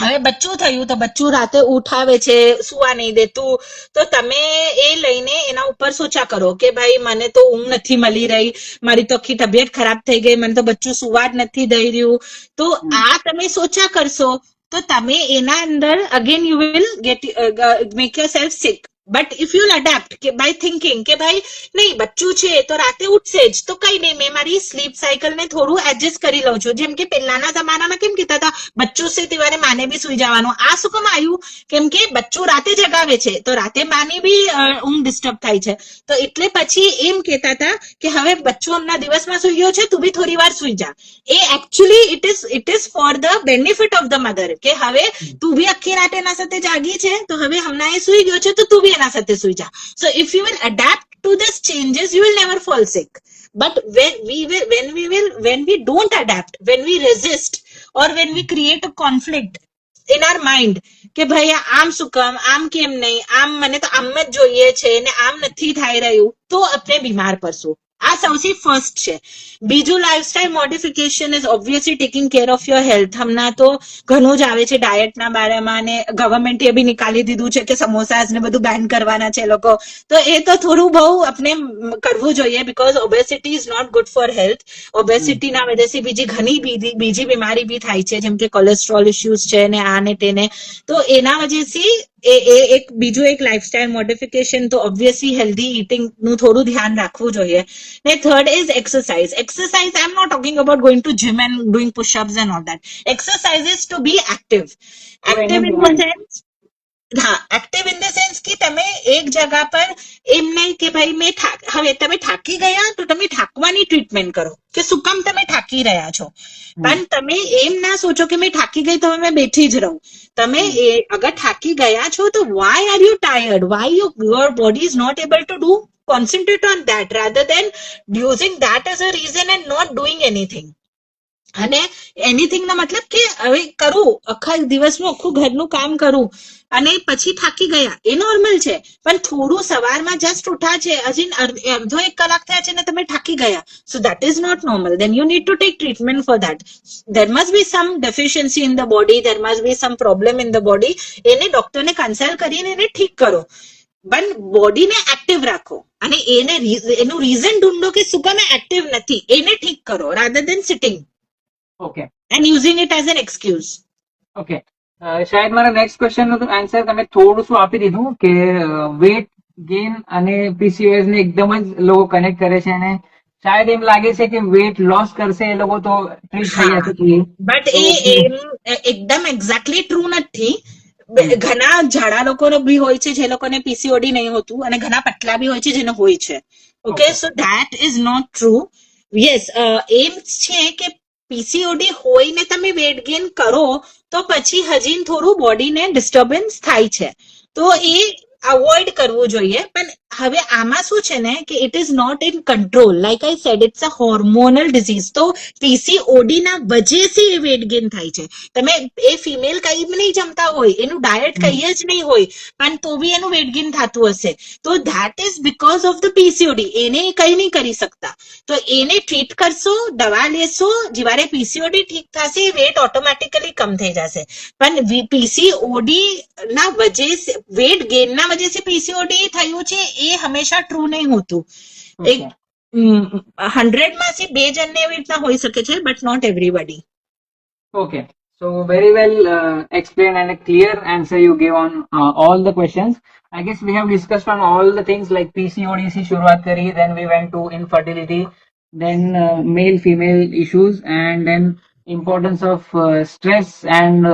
હવે બચ્ચું થયું તો બચ્ચું રાતે ઉઠાવે છે, સુવા નહીં દેતું, તો તમે એ લઈને એના ઉપર સોચા કરો કે ભાઈ મને તો ઊંઘ નથી મળી રહી, મારી તો આખી તબિયત ખરાબ થઈ ગઈ, મને તો બચ્ચું સુવા જ નથી દઈ રહ્યું. તો આ તમે સોચા કરશો તો તમે એના અંદર again you will make yourself sick. But if you adapt કે બાય થિંકિંગ કે ભાઈ નહીં બચ્ચું છે તો રાતે ઉઠશે જ, તો કઈ નહીં, મેં મારી સ્લીપ સાયકલ ને થોડું એડજસ્ટ કરી લઉં છું. જેમ કે પહેલાના જમાનામાં કેમ કહેતા હતા બચ્ચું છે ત્યારે માને બી સુઈ જવાનું. આ શું કામ આવ્યું? કેમ કે બચ્ચું રાતે જગાવે છે તો રાતે માની બી ઊંઘ ડિસ્ટર્બ થાય છે. તો એટલે પછી એમ કહેતા હતા કે હવે બચ્ચું હમણાં દિવસમાં સુઈ ગયો છે, તું બી થોડી વાર સુઈ જા. એ actually it is for the benefit of the mother કે હવે તું બી આખી રાતે એના સાથે જાગી છે, તો હવે હમણાં એ સુઈ ગયો છે તો તું બી એના સાથે સુઈ જા. So if you will adapt to these changes, you will never fall sick. But when we don't adapt, when we resist, or when we create a conflict in our mind કે ભાઈ આમ શું કામ, આમ કેમ નહીં, આમ મને તો આમ જ જોઈએ છે ને આમ નથી થઈ રહ્યું, તો આપણે બીમાર પડશું. આ સૌથી ફર્સ્ટ છે. બીજું lifestyle modification is obviously taking care of your health. હમણાં તો ઘણું જ આવે છે ડાયટના બારેમાં, ને ગવર્મેન્ટે બી નિકાલી દીધું છે કે સમોસાસ ને બધું બેન કરવાના છે લોકો. તો એ તો થોડું બહુ આપણે કરવું જોઈએ, because obesity is not good for health. ઓબેસિટીના વજહથી બીજી ઘણી બીજી બીમારી બી થાય છે, જેમ કે કોલેસ્ટ્રોલ ઇસ્યુઝ છે ને આ ને તેને. તો એના વજહથી એક બીજું એક લાઇફસ્ટાઇલ મોડિફિકેશન તો ઓબ્વિયસલી હેલ્ધી ઇટિંગ નું થોડું ધ્યાન રાખવું જોઈએ. ને third is exercise. Exercise, I am not talking about going to gym and doing pushups and all that. Exercise is to be active. Active in the sense, હા, active in the sense કે તમે એક જગા પર એમ નહીં કે ભાઈ મેં હવે તમે થાકી ગયા તો તમે થાકવાની ટ્રીટમેન્ટ કરો કે શું કામ તમે થાકી રહ્યા છો. પણ તમે એમ ના સોચો કે મેં થાકી ગઈ તો મેં બેઠી જ રહું. તમે અગર થાકી ગયા છો તો why are you tired? Why your body is not able to do? Concentrate on that rather than using that as a reason and not doing anything. અને એનીથિંગ ના મતલબ કે હવે કરું આખા દિવસનું આખું ઘરનું કામ કરું અને પછી થાકી ગયા એ નોર્મલ છે, પણ થોડું સવારમાં જસ્ટ ઉઠા છે, હજી અડધો એક કલાક થયા છે ને તમે થાકી ગયા, so that is not normal. Then you need to take treatment for that. there must be some deficiency in the body, there must be some problem in the body. એને ડોક્ટરને કન્સલ્ટ કરીને એને ઠીક કરો, પણ બોડીને એક્ટિવ રાખો અને એનું રીઝન ઢૂંઢો કે શું કામ એક્ટિવ નથી, એને ઠીક કરો rather than sitting okay and using it as an excuse. Okay શાયદ મારા નેક્સ્ટ ક્વેશ્ચન નું આન્સર તમે થોડું શું આપી દીધું કે વેટ ગેઇન અને પીસીઓએસ ને એકદમ જ લોકો કનેક્ટ કરે છે અને શાયદ એમ લાગે છે કે વેટ લોસ કરશે એ લોકો તો ટ્રીટ થઈ હા, જશે. બટ એકદમ એક્ઝેક્ટલી ટ્રુ નથી. ઘણા જાડા લોકો બી હોય છે જે લોકોને પીસીઓડી નહીં હોતું અને ઘણા પતલા બી હોય છે જેને હોય છે. Okay, so that is not true. Yes, એમ છે કે પીસીઓડી હોય ને તમે વેટ ગેઇન કરો તો પછી હજી થોડું બોડીને ડિસ્ટર્બન્સ થાય છે, તો એ અવોઇડ કરવું જોઈએ. પણ હવે આમાં શું છે ને કે it is not in control, like I said it's a hormonal disease. તો પીસીઓડી ના વજેથી એ વેટ ગેઇન થાય છે. તમે એ ફિમેલ કઈ નહીં જમતા હોય, એનું ડાયટ કઈ જ નહીં હોય, પણ તો બી એનું વેટ ગેઇન થતું હશે, તો that is because of the PCOD. એને કઈ નહીં કરી શકતા, તો એને ટ્રીટ કરશો, દવા લેશો, જ્યારે પીસીઓડી ઠીક થશે વેટ ઓટોમેટિકલી કમ થઈ જશે. પણ પીસીઓડી ના વજે વેટ ગેઇન ના વજે से પીસીઓડી થયું છે એ હંમેશા ટ્રુ નહીં હોતું. એક 100 માંથી 2 જણને એવી રીતના હોઈ શકે છે, but not everybody. Okay, so very well explained and a clear answer you gave on all the questions. I guess we have discussed on all the things like PCOD से शुरुआत करी, then we went to infertility, then male female issues, and then importance of stress and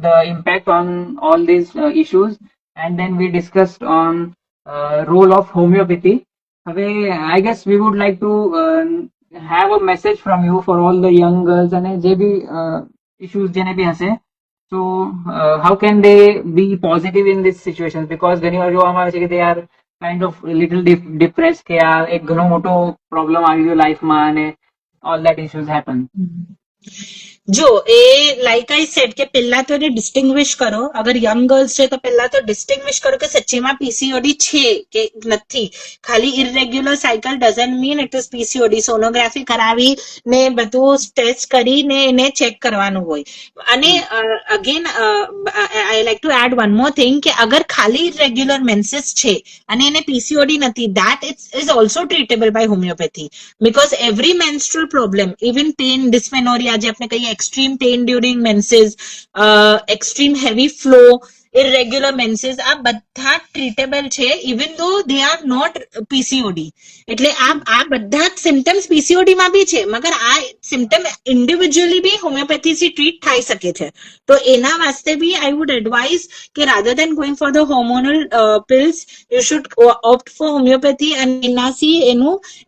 the impact on all these issues, and then we discussed on role of homeopathy. I guess we would like to have a message from you for all the young girls and જે બી issues જેને બી હશે, so how can they be positive in this situation, because ઘણી વાર જોવામાં આવે છે કે they are kind of little depressed કે આ એક ઘણો મોટો પ્રોબ્લેમ આવી ગયો લાઈફમાં અને all that issues happen. જો એ લાઈક આઈ સેડ કે પહેલા તો એને ડિસ્ટિંગ્વિશ કરો. અગર યંગ ગર્લ્સ છે તો પહેલા તો ડિસ્ટિંગ્વિશ કરો કે સચ્ચીમાં પીસીઓડી છે કે નથી. ખાલી irregular cycle doesn't mean it is PCOD. Sonography કરાવી ને બધું ટેસ્ટ કરીને એને ચેક કરવાનું હોય. અને again I like to add one more thing કે અગર ખાલી ઇરેગ્યુલર મેન્સીસ છે અને એને પીસીઓડી નથી, that is also treatable by homeopathy, because every menstrual problem, even pain, dysmenorrhea જે આપણે કહીએ, extreme pain during menses, extreme heavy flow, irregular menses, આ બધા ટ્રીટેબલ છે ઇવન ધો દે આર નોટ પીસીઓડી. એટલે આ બધા જ સિમ્ટમ્સ પીસીઓડી માં બી છે, મગર આ સિમ્ટમ ઇન્ડિવિજ્યુઅલી બી હોમિયોપેથીથી ટ્રીટ થઈ શકે છે. તો એના વાસ્તે બી આઈ વુડ એડવાઇઝ કે rather than going for the hormonal pills, you should opt for homeopathy. અને એનાથી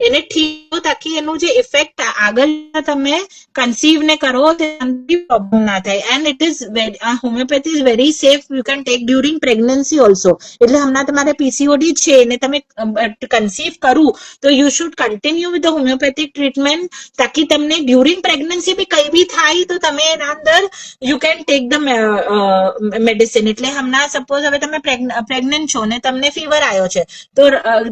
એને ઠીક તાકી એનું જે ઇફેક્ટ આગળ તમે કન્સીવ ને કરો તેનાથી પ્રોબ્લેમ ના થાય. And it is homeopathy is very safe, you can take during pregnancy also. એટલે હમણાં તમારે પીસીઓડી છે ને તમે કન્સીવ કરું તો you should continue with the homeopathic treatment, તાકી તમને ડ્યુરિંગ પ્રેગ્નન્સી બી કઈ બી થાય તો તમે એના અંદર you can take the medicine. એટલે હમણાં સપોઝ હવે તમે પ્રેગ્નન્ટ છો ને તમને ફીવર આવ્યો છે, તો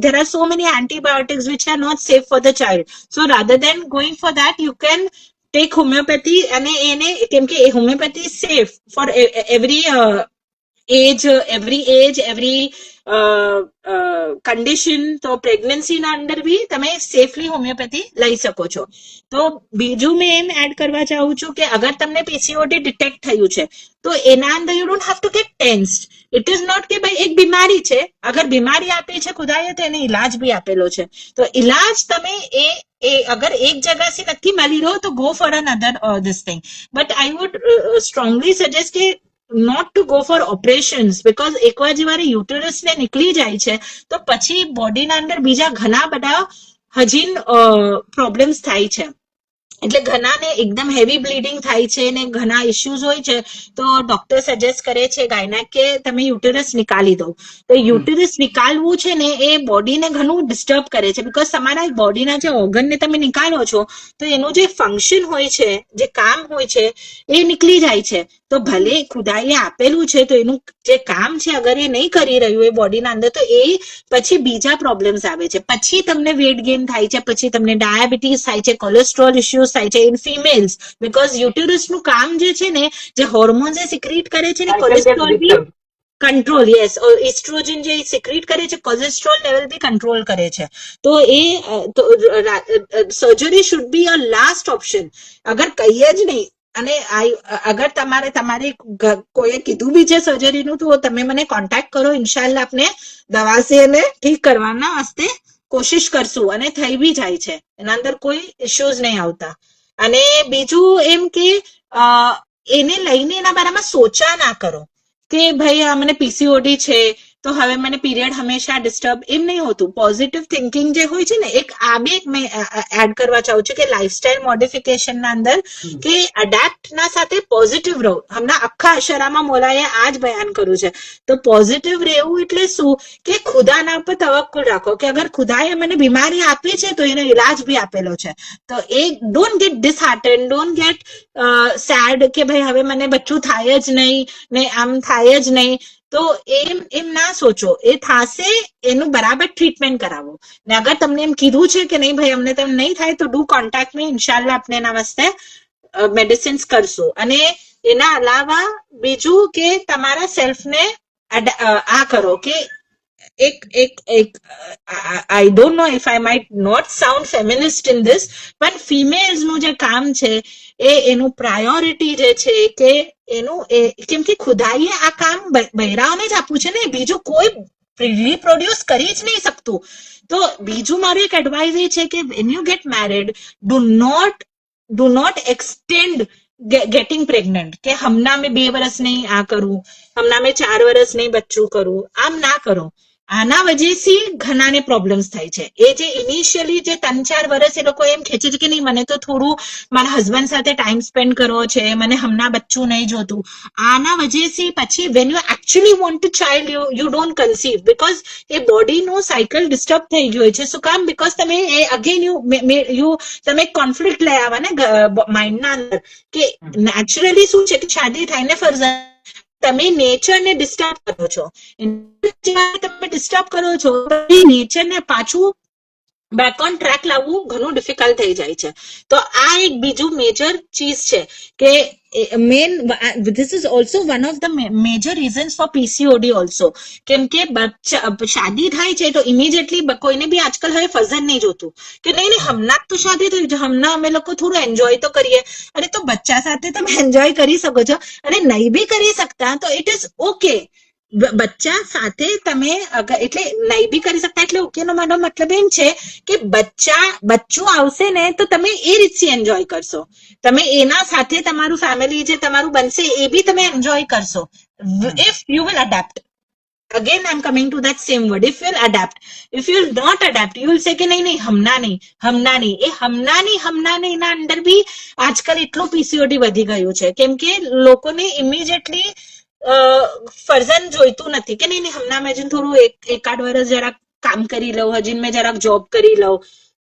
there are so many antibiotics which are not safe for the child. So rather than going for that, you can take homeopathy. અને એને કેમ કે homeopathy is safe for every age, every condition. તો pregnancy ના અંદર બી તમે safely homeopathy લઈ શકો છો. તો બીજું મેં એમ એડ કરવા ચાહું છું કે અગર તમને પીસીઓડી ડિટેક્ટ થયું છે તો એના અંદર you don't have to get tensed. It is not કે ભાઈ એક બીમારી છે, અગર બીમારી આપી છે ખુદાએ તો એને ઇલાજ બી આપેલો છે. તો ઇલાજ તમે અગર એક જગ્યાથી નથી મળી રહ્યો તો go for another this thing. But I would strongly suggest કે not to go for operations, because એકવાર જયારે યુટેરસ ને નીકળી જાય છે તો પછી બોડીના અંદર બીજા ઘણા બધા હજી પ્રોબ્લેમ્સ થાય છે. એટલે ઘણાને એકદમ હેવી બ્લીડિંગ થાય છે ને ઘણા ઇશ્યુઝ હોય છે તો ડોક્ટર સજેસ્ટ કરે છે ગાયનેક કે તમે યુટેરસ નિકાલી દો. તો યુટેરસ નિકાલવું છે ને એ બોડીને ઘણું ડિસ્ટર્બ કરે છે બીકોઝ તમારા બોડીના જે ઓર્ગનને તમે નિકાલો છો તો એનું જે ફંક્શન હોય છે, જે કામ હોય છે એ નીકળી જાય છે. તો ભલે ખુદાઈએ આપેલું છે તો એનું જે કામ છે અગર એ નહીં કરી રહ્યું એ બોડીના અંદર તો એ પછી બીજા પ્રોબ્લેમ્સ આવે છે, પછી તમને વેટ ગેઇન થાય છે, પછી તમને ડાયાબિટીસ થાય છે, કોલેસ્ટ્રોલ ઇશ્યુઝ થાય છે ઇન ફિમેલ્સ બીકોઝ યુટેરસ નું કામ જે છે ને જે હોર્મોન્સ એ સિક્રીટ કરે છે ને Cycle gets કોલેસ્ટ્રોલ બી disturbed. કંટ્રોલ યસ ઇસ્ટ્રોજન જે સિક્રીટ કરે છે કોલેસ્ટ્રોલ લેવલ બી કંટ્રોલ કરે છે. તો એ surgery should be a last option. અગર કહીએ જ નહીં અને અગર તમારે કોઈએ કીધું બી છે સર્જરીનું તો તમે મને કોન્ટેક્ટ કરો, ઇન્શાલ્લાહ આપને દવા સે એને ઠીક કરવાના વાસ્તે કોશિશ કરશું અને થઈ બી જાય છે, એના અંદર કોઈ ઇશ્યુઝ નહીં આવતા. અને બીજું એમ કે એને લઈને એના બારામાં સોચા ના કરો કે ભાઈ આ મને પીસીઓડી છે તો હવે મને પીરિયડ હંમેશા ડિસ્ટર્બ, એમ નહીં હોતું. પોઝિટિવ થિંકિંગ જે હોય છે ને એક આ બી એક મેં એડ કરવા ચાહું છું કે લાઇફસ્ટાઇલ મોડિફિકેશન ના અંદર કે અડેપ્ટ ના સાથે પોઝિટિવ રહો. હમણાં આખા અશરામાં મોલાએ આ જ બયાન કર્યું છે. તો પોઝિટિવ રહેવું એટલે શું કે ખુદાના ઉપર તવક્કુલ રાખો કે અગર ખુદાએ મને બીમારી આપી છે તો એનો ઇલાજ બી આપેલો છે. તો એ don't get disheartened, don't get sad કે ભાઈ હવે મને બચ્ચું થાય જ નહીં ને આમ થાય જ નહીં. તો એમ ના સોચો, એ થાશે એનું બરાબર ટ્રીટમેન્ટ કરાવો. ને અગર તમને એમ કીધું છે કે નહીં ભાઈ અમને તેમ નહીં થાય તો ડુ કોન્ટેક્ટ મી, ઇન્શાલ્લાહ આપણે એના વાસ્તે મેડિસિન્સ કરશું. અને એના અલાવા બીજું કે તમારા સેલ્ફને આ કરો કે એક I don't know if I might not sound feminist in this, પણ ફિમેલ્સ નું જે કામ છે એનું પ્રાયોરિટી જે છે કે એનું કેમ કે ખુદાઈએ આ કામ બહેરાઓને જ આપવું છે ને, બીજું કોઈ રીપ્રોડ્યુસ કરી જ નહીં શકતું. તો બીજું મારું એક એડવાઇસ એ છે કે when you get married, do not extend getting pregnant કે હમણાં મેં 2 વર્ષ નહીં આ કરું, હમણાં મેં 4 વર્ષ નહીં બચ્ચું કરું, આમ ના કરો. આના વજહથી ઘણાને પ્રોબ્લેમ્સ થાય છે. એ જે ઇનિશિયલી જે 3-4 વર્ષ એ લોકો એમ ખેંચે છે કે નહીં મને તો થોડું મારા હસબન્ડ સાથે ટાઈમ સ્પેન્ડ કરવો છે, મને હમણાં બચ્ચું નહીં જોતું, આના વજહથી પછી when you actually want to child you don't conceive because એ બોડીનો સાયકલ ડિસ્ટર્બ થઈ ગયો છે. શું કામ? બીકોઝ તમે એ અગેન તમે કોન્ફ્લિક્ટ લઈ આવ્યા ને માઇન્ડના અંદર કે નેચરલી શું છે કે શાદી થઈને ફરજન તમે નેચરને ડિસ્ટર્બ કરો છો. તમે ડિસ્ટર્બ કરો છો નેચરને પાછું બેક ઓન ટ્રેક લાવવું ઘણું ડિફિકલ્ટ થઈ જાય છે. તો આ એક બીજું મેજર ચીજ છે કે this is also one of the major reasons for PCOD also. કેમ કે શાદી થાય છે તો ઇમિડિયેટલી કોઈને બી આજકાલ હવે ફઝન નહીં જોતું કે નહીં હમણાં તો શાદી થઈ છે, હમણાં અમે લોકો થોડું એન્જોય તો કરીએ. અરે તો બચ્ચા સાથે તમે એન્જોય કરી શકો છો, અને નહીં બી કરી શકતા તો ઇટ ઇઝ ઓકે. બચ્ચા સાથે તમે એટલે નહીં બી કરી શકતા એટલે ઓકે નો મારો મતલબ એમ છે કે બચ્ચું આવશે ને તો તમે એ રીતથી એન્જોય કરશો, તમે એના સાથે તમારું ફેમિલી જે તમારું બનશે એ બી તમે એન્જોય કરશો. If you will adept, again I'm coming to that same word, if you'll adapt. If you'll not adapt, you will say કે નહીં હમણાં નહીં. એ હમણાં નહીં ના અંદર બી આજકાલ એટલું પીસીઓડી વધી ગયું છે કેમ કે લોકોને ઇમિડિયેટલી ફરજન જોઈતું નથી કે નહીં હમણાં મેં થોડું 1-8 વર્ષ જરાક કામ કરી લઉં, હજી મેં જરાક જોબ કરી લઉં.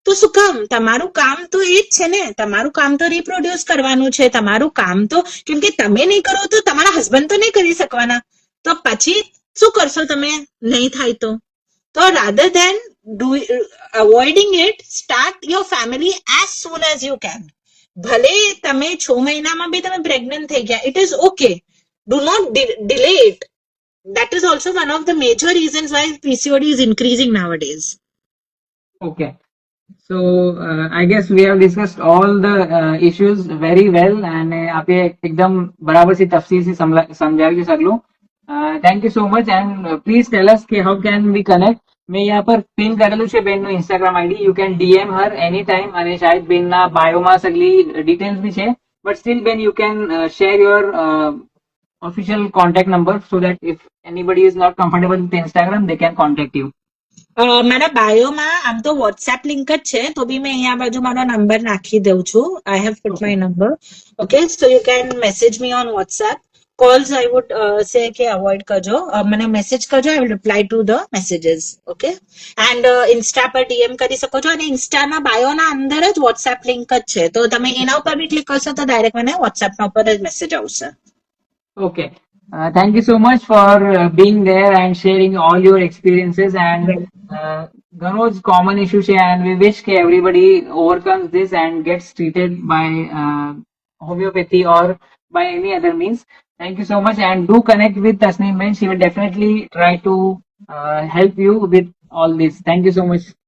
તો શું કામ? તમારું કામ તો એ જ છે ને, તમારું કામ તો રિપ્રોડ્યુસ કરવાનું છે. તમારું કામ તો કેમ કે તમે નહીં કરો તો તમારા હસબન્ડ તો નહીં કરી શકવાના, તો પછી શું કરશો તમે નહીં થાય તો? તો rather than avoiding it, start your family as soon as you can. ભલે તમે 6 મહિનામાં બી તમે પ્રેગ્નન્ટ થઈ ગયા, it is okay. Do not delay it. That is also one of the major reasons why PCOD is increasing nowadays. Okay. So I guess we have discussed all the issues very well and आपे एकदम बराबर सी तफसील से समझाया कि सगलो. Thank you so much and please tell us कि how can we connect. मैं यहाँ पर पिन करेलू છે બેનનો Instagram ID. You can DM her anytime અને શાયદ બેનના બાયોમાં સગલી ડિટેલ્સ બી છે, but still Ben you can share your official contact number so that if anybody is not comfortable with Instagram they can contact you. મારા બાયોમાં આમ તો WhatsApp link જ છે, તો બી મેં અહીંયા બાજુ મારો નંબર નાખી દઉં છું. I have put my number. Okay, so you can message me on WhatsApp. Calls I would say કે અવોઇડ કરજો. મને મેસેજ કરજો, I will reply to the messages. Okay, and insta પર ડીએમ કરી શકો છો, અને ઇન્સ્ટાના બાયોના અંદર જ વોટ્સએપ લિંક જ છે, તો તમે એના ઉપર બી ક્લિક કરશો તો ડાયરેક્ટ મને વોટ્સએપના ઉપર જ મેસેજ આવશે. Okay. Thank you so much for being there and sharing all your experiences. And ઘણો જ common issue છે, and we wish કે everybody overcomes this and gets treated by homeopathy or by any other means. Thank you so much, and do connect with Tasneem Ben. She will definitely try to help you with all this. Thank you so much.